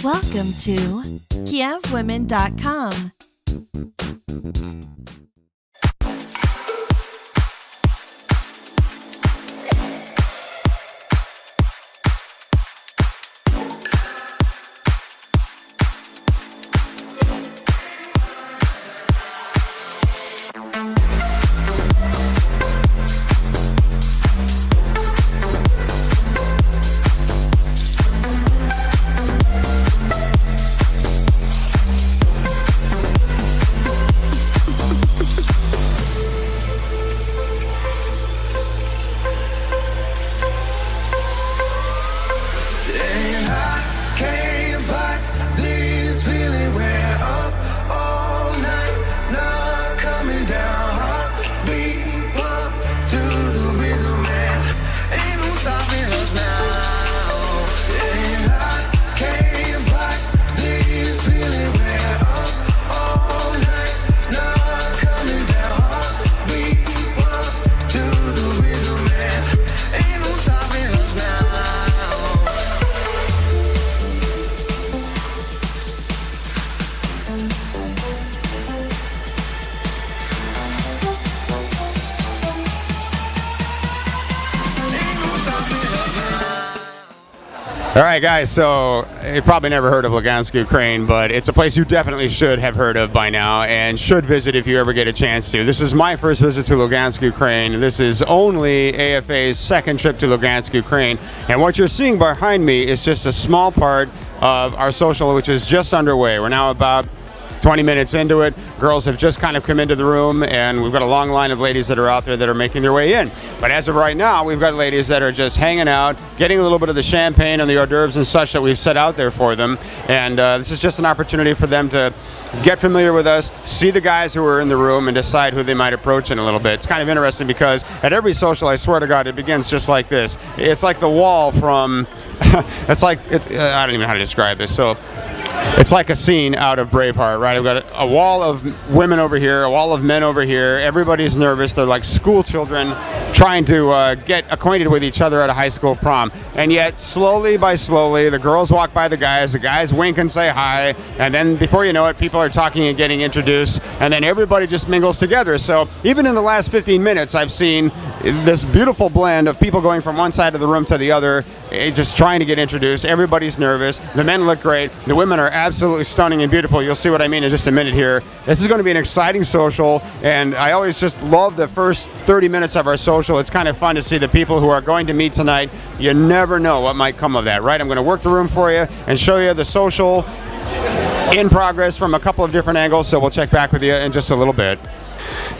Welcome to kievwomen.com. All right, guys, so you probably never heard of Lugansk, Ukraine, but it's a place you definitely should have heard of by now and should visit if you ever get a chance to. This is my first visit to Lugansk, Ukraine. This is only AFA's second trip to Lugansk, Ukraine. And what you're seeing behind me is just a small part of our social, which is just underway. We're now about 20 minutes into it. Girls have just kind of come into the room, and we've got a long line of ladies that are out there that are making their way in. But as of right now, we've got ladies that are just hanging out, getting a little bit of the champagne and the hors d'oeuvres and such that we've set out there for them. And this is just an opportunity for them to get familiar with us, see the guys who are in the room, and decide who they might approach in a little bit. It's kind of interesting because at every social, I swear to God, it begins just like this. It's like the wall from, I don't even know how to describe this. So it's like a scene out of Braveheart, right? I've got a wall of women over here, a wall of men over here. Everybody's nervous. They're like school children trying to get acquainted with each other at a high school prom. And yet, slowly by slowly, the girls walk by the guys wink and say hi, and then before you know it, people are talking and getting introduced, and then everybody just mingles together. So even in the last 15 minutes, I've seen this beautiful blend of people going from one side of the room to the other, just trying to get introduced. Everybody's nervous. The men look great. The women are absolutely stunning and beautiful. You'll see what I mean in just a minute here. This is going to be an exciting social, and I always just love the first 30 minutes of our social. It's kind of fun to see the people who are going to meet tonight. You never know what might come of that, right? I'm going to work the room for you and show you the social in progress from a couple of different angles, so we'll check back with you in just a little bit.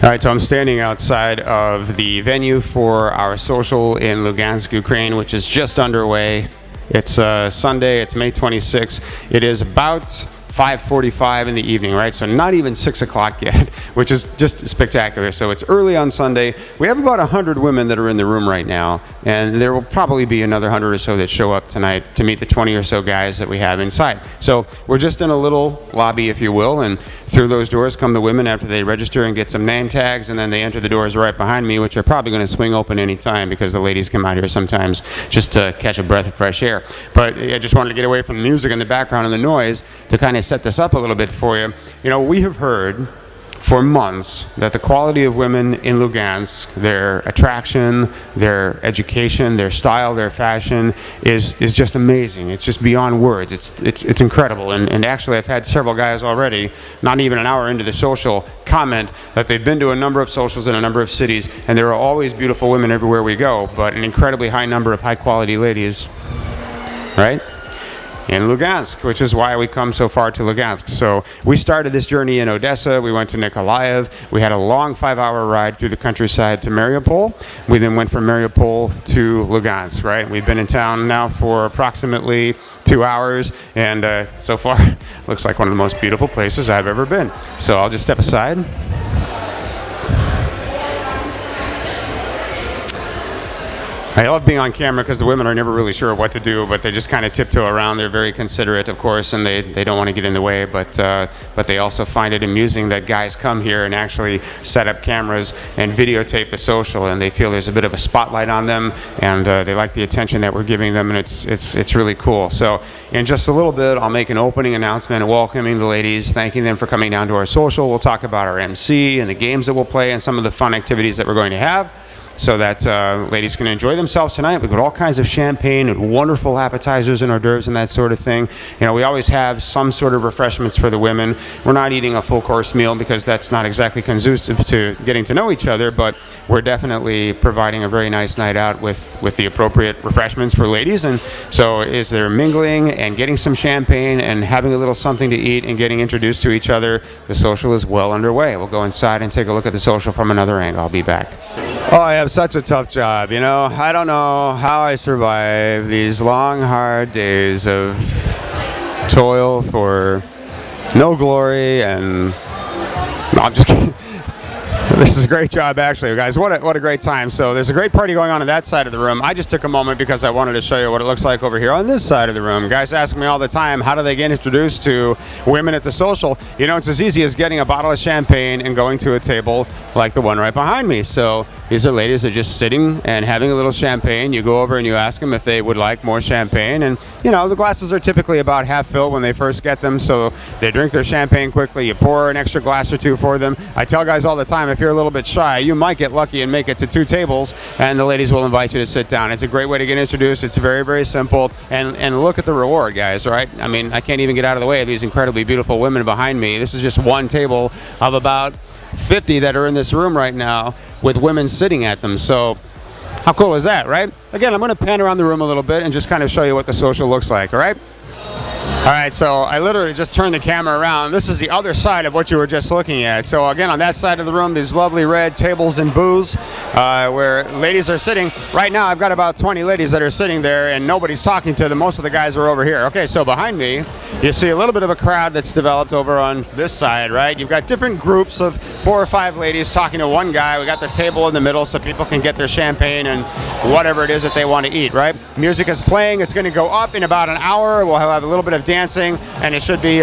All right, so I'm standing outside of the venue for our social in Lugansk, Ukraine, which is just underway. It's Sunday, it's May 26th. It is about 5:45 in the evening, right? So not even 6 o'clock yet, which is just spectacular. So it's early on Sunday. We have about 100 women that are in the room right now, and there will probably be another 100 or so that show up tonight to meet the 20 or so guys that we have inside. So we're just in a little lobby, if you will, and through those doors come the women after they register and get some name tags, and then they enter the doors right behind me, which are probably going to swing open any time because the ladies come out here sometimes just to catch a breath of fresh air. But I just wanted to get away from the music and the background and the noise to kind of set this up a little bit for you. You know, we have heard for months that the quality of women in Lugansk, their attraction, their education, their style, their fashion is just amazing. It's just beyond words. It's incredible. And actually, I've had several guys already, not even an hour into the social, comment that they've been to a number of socials in a number of cities, and there are always beautiful women everywhere we go, but an incredibly high number of high-quality ladies, right? In Lugansk, which is why we come so far to Lugansk. So we started this journey in Odessa. We went to Nikolaev. We had a long 5-hour ride through the countryside to Mariupol. We then went from Mariupol to Lugansk, right? We've been in town now for approximately 2 hours, and so far looks like one of the most beautiful places I've ever been. So I'll just step aside. I love being on camera because the women are never really sure what to do, but they just kind of tiptoe around. They're very considerate, of course, and they don't want to get in the way, but they also find it amusing that guys come here and actually set up cameras and videotape the social, and they feel there's a bit of a spotlight on them, and they like the attention that we're giving them, and it's really cool. So in just a little bit, I'll make an opening announcement welcoming the ladies, thanking them for coming down to our social. We'll talk about our MC and the games that we'll play and some of the fun activities that we're going to have, so that ladies can enjoy themselves tonight. We've got all kinds of champagne and wonderful appetizers and hors d'oeuvres and that sort of thing. You know, we always have some sort of refreshments for the women. We're not eating a full course meal because that's not exactly conducive to getting to know each other, but we're definitely providing a very nice night out with the appropriate refreshments for ladies. And so as they're mingling and getting some champagne and having a little something to eat and getting introduced to each other, the social is well underway. We'll go inside and take a look at the social from another angle. I'll be back. Oh, I have such a tough job, you know. I don't know how I survive these long, hard days of toil for no glory, and no, I'm just kidding. This is a great job, actually, guys. What a great time. So there's a great party going on that side of the room. I just took a moment because I wanted to show you what it looks like over here on this side of the room. Guys ask me all the time, how do they get introduced to women at the social? You know, it's as easy as getting a bottle of champagne and going to a table like the one right behind me. So these are ladies that are just sitting and having a little champagne. You go over and you ask them if they would like more champagne. And, you know, the glasses are typically about half filled when they first get them. So they drink their champagne quickly. You pour an extra glass or two for them. I tell guys all the time, if you're a little bit shy, you might get lucky and make it to 2 tables, and the ladies will invite you to sit down. It's a great way to get introduced. It's very, very simple. And look at the reward, guys, right? I mean, I can't even get out of the way of these incredibly beautiful women behind me. This is just one table of about 50 that are in this room right now with women sitting at them. So how cool is that, right? Again, I'm going to pan around the room a little bit and just kind of show you what the social looks like, all right? All right, so I literally just turned the camera around. This is the other side of what you were just looking at. So again, on that side of the room, these lovely red tables and booths where ladies are sitting. Right now, I've got about 20 ladies that are sitting there, and nobody's talking to them. Most of the guys are over here. Okay, so behind me, you see a little bit of a crowd that's developed over on this side, right? You've got different groups of 4 or 5 ladies talking to one guy. We got the table in the middle so people can get their champagne and whatever it is that they want to eat, right? Music is playing. It's going to go up in about an hour. We'll have a little bit of dancing, and it should be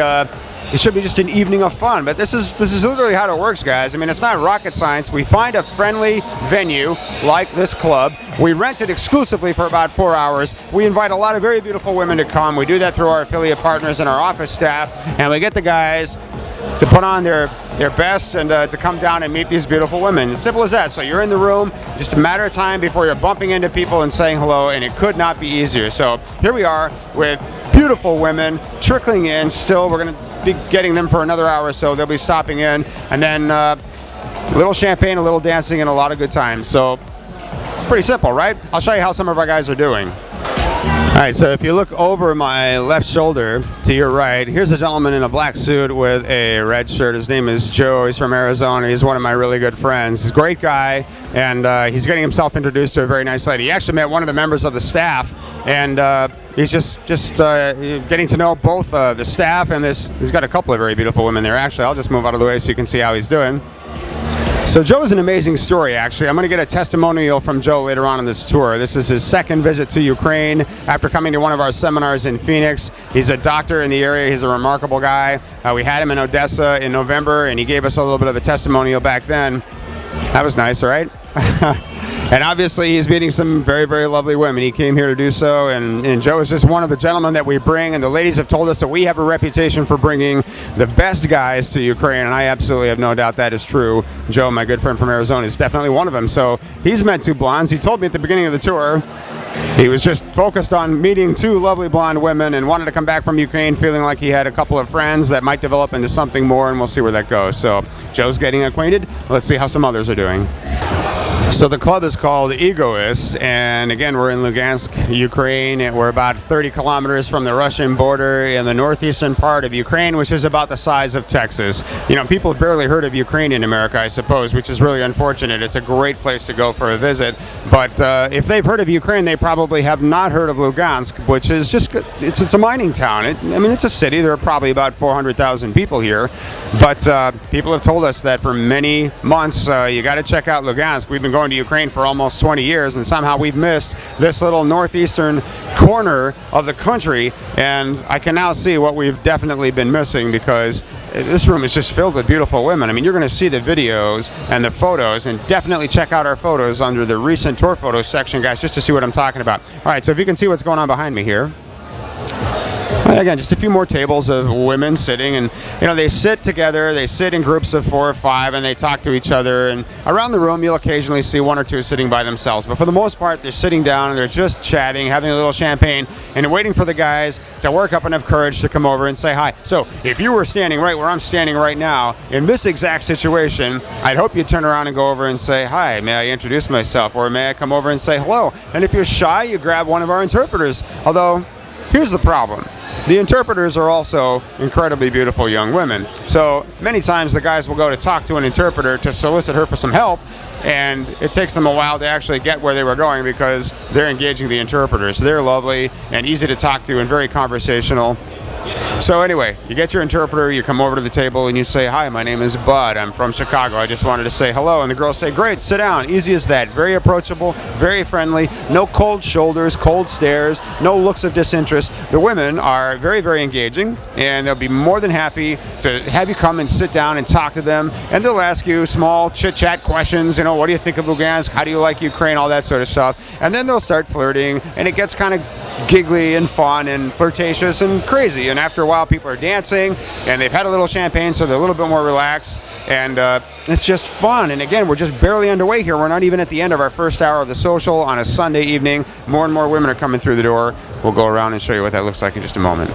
just an evening of fun. But this is literally how it works, guys. I mean, it's not rocket science. We find a friendly venue like this club. We rent it exclusively for about 4 hours. We invite a lot of very beautiful women to come. We do that through our affiliate partners and our office staff, and we get the guys to put on their best and to come down and meet these beautiful women. Simple as that. So you're in the room, just a matter of time before you're bumping into people and saying hello, and it could not be easier. So here we are with beautiful women trickling in still. We're going to be getting them for another hour or so. They'll be stopping in, and then a little champagne, a little dancing, and a lot of good times. So it's pretty simple, right? I'll show you how some of our guys are doing. All right, so if you look over my left shoulder to your right, here's a gentleman in a black suit with a red shirt. His name is Joe. He's from Arizona. He's one of my really good friends. He's a great guy, and he's getting himself introduced to a very nice lady. He actually met one of the members of the staff, and he's just getting to know both the staff and this. He's got a couple of very beautiful women there. Actually, I'll just move out of the way so you can see how he's doing. So Joe is an amazing story, actually. I'm going to get a testimonial from Joe later on in this tour. This is his second visit to Ukraine after coming to one of our seminars in Phoenix. He's a doctor in the area. He's a remarkable guy. We had him in Odessa in November, and he gave us a little bit of a testimonial back then. That was nice, right? And obviously, he's meeting some very, very lovely women. He came here to do so, and Joe is just one of the gentlemen that we bring, and the ladies have told us that we have a reputation for bringing the best guys to Ukraine, and I absolutely have no doubt that is true. Joe, my good friend from Arizona, is definitely one of them. So he's met 2 blondes. He told me at the beginning of the tour he was just focused on meeting 2 lovely blonde women and wanted to come back from Ukraine feeling like he had a couple of friends that might develop into something more, and we'll see where that goes. So Joe's getting acquainted. Let's see how some others are doing. So the club is called Egoist, and again, we're in Lugansk, Ukraine, and we're about 30 kilometers from the Russian border in the northeastern part of Ukraine, which is about the size of Texas. You know, people have barely heard of Ukraine in America, I suppose, which is really unfortunate. It's a great place to go for a visit, but if they've heard of Ukraine, they probably have not heard of Lugansk, which is just, it's a mining town. I mean, it's a city. There are probably about 400,000 people here, but people have told us that for many months, you got to check out Lugansk. We've been going going to Ukraine for almost 20 years, and somehow we've missed this little northeastern corner of the country. And I can now see what we've definitely been missing, because this room is just filled with beautiful women. I mean, you're going to see the videos and the photos, and definitely check out our photos under the recent tour photos section, guys, just to see what I'm talking about. All right, so if you can see what's going on behind me here. Again, just a few more tables of women sitting, and they sit together, they sit in groups of 4 or 5, and they talk to each other. And around the room you'll occasionally see 1 or 2 sitting by themselves, but for the most part they're sitting down and they're just chatting, having a little champagne, and waiting for the guys to work up enough courage to come over and say hi. So if you were standing right where I'm standing right now in this exact situation, I'd hope you'd turn around and go over and say, hi, may I introduce myself, or may I come over and say hello? And if you're shy, you grab one of our interpreters. Although, here's the problem. The interpreters are also incredibly beautiful young women. So many times the guys will go to talk to an interpreter to solicit her for some help, and it takes them a while to actually get where they were going, because they're engaging the interpreters. They're lovely and easy to talk to and very conversational. So anyway, you get your interpreter, you come over to the table and you say, hi, my name is Bud, I'm from Chicago, I just wanted to say hello. And the girls say, great, sit down. Easy as that. Very approachable, very friendly, no cold shoulders, cold stares, no looks of disinterest. The women are very, very engaging, and they'll be more than happy to have you come and sit down and talk to them. And they'll ask you small chit-chat questions, what do you think of Lugansk, how do you like Ukraine, all that sort of stuff. And then they'll start flirting, and it gets kind of giggly and fun and flirtatious and crazy. And after a while, people are dancing and they've had a little champagne, so they're a little bit more relaxed, and it's just fun. And again, we're just barely underway here. We're not even at the end of our first hour of the social on a Sunday evening. More and more women are coming through the door. We'll go around and show you what that looks like in just a moment.